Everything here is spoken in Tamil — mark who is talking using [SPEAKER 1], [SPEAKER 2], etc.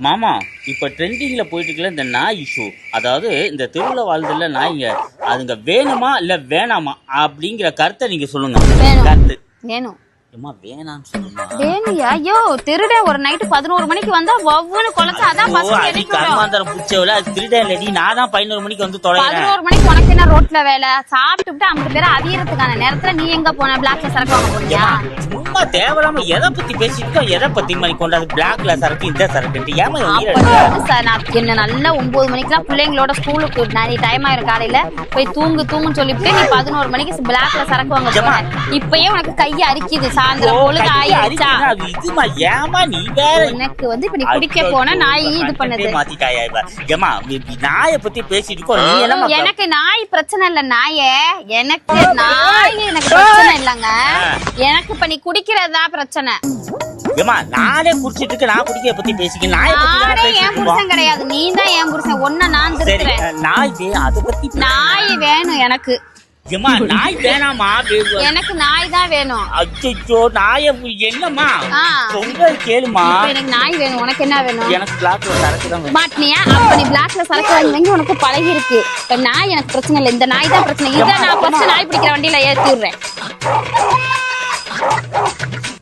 [SPEAKER 1] மாமா இப்ப ட்ரெண்டிங்ல போயிட்டு இருக்கல இந்த நாய் இஷ்யூ. அதாவது இந்த தெருவுல வாழ்ந்துல நாய்ங்க அதுங்க வேணுமா இல்ல வேணாமா அப்படிங்கிற கருத்தை நீங்க சொல்லுங்க. கருத்து
[SPEAKER 2] வேணும்.
[SPEAKER 1] வேணான்னு சொல்லுமா?
[SPEAKER 2] வேணுயா? ஐயோ திருட ஒரு நைட்டு 11 மணிக்கு வந்தா ஒவ்வொன்னு கொலைச்சு அதான்
[SPEAKER 1] கர்மாந்தரம் புடிச்சவள திருட இல்லடி. நான் தான் 11 மணிக்கு வந்து தொலைறேன்.
[SPEAKER 2] 11 மணிக்கு உனக்கு என்ன ரோட்ல வேலை? சாப்பிட்டுட்டு 50 பேரை அதிகறதுக்கான நேரத்துல நீ எங்க போன? பிளாக்ல சரக்கு வாங்க போனியா?
[SPEAKER 1] சும்மா தேவையில்லாம எதை பத்தி பேசிட்டு எதை பத்தி மாதிரி கொண்டாது? பிளாக்ல சரக்கு இந்த சரக்கு ஏமா
[SPEAKER 2] சார்? நான் என்ன நல்லா 9 மணிக்கெல்லாம் பிள்ளைங்களோட ஸ்கூலுக்கு டைம் ஆயிரும். காலையில போய் தூங்குன்னு சொல்லிட்டு நீ 11 மணிக்கு பிளாக்ல சரக்கு வாங்க போன. இப்பயே உனக்கு கையை அரிக்குது. சாயந்தரம் பொழுது ஆயிடுச்சா? எனக்கு வந்து இப்ப நீ குடிக்க போன நாய் இது பண்ணது
[SPEAKER 1] மாத்திட்டாயா? நாய பத்தி பேசிட்டு
[SPEAKER 2] எனக்கு நாய் பிரச்சனை இல்ல. எனக்கு நாய் எனக்கு பிரச்சனை இல்லங்க. எனக்கு இப்ப நீ குடிக்கிறதா பிரச்சனை.
[SPEAKER 1] நானே குடிச்சிட்டு இருக்க. நான் குடிக்க பத்தி பேசிக்க. நானே
[SPEAKER 2] என் புருஷன் கிடையாது, நீ தான் என் புருஷன். ஒன்ன நான் திருத்துறேன். நாய் வேணும் எனக்கு.
[SPEAKER 1] நாய் வேணாமா?
[SPEAKER 2] எனக்கு நாய் தான் வேணும்.
[SPEAKER 1] அச்சோ நாய என்னம்மா சொல்றது கேளுமா?
[SPEAKER 2] எனக்கு நாய் வேணும். உனக்கு என்ன வேணும்?
[SPEAKER 1] எனக்கு பிளாக்ல சரக்கு தான்
[SPEAKER 2] மாட்டினியா? அப்ப நீ பிளாக்ல சரக்கு வாங்கி உனக்கு பழகி இருக்கு. இப்ப நாய் எனக்கு பிரச்சனை இல்லை. இந்த நாய் தான் பிரச்சனை. இதை நான் ஃபர்ஸ்ட் நாய் பிடிக்கிற வண்டியில ஏத்தி விடுறேன்.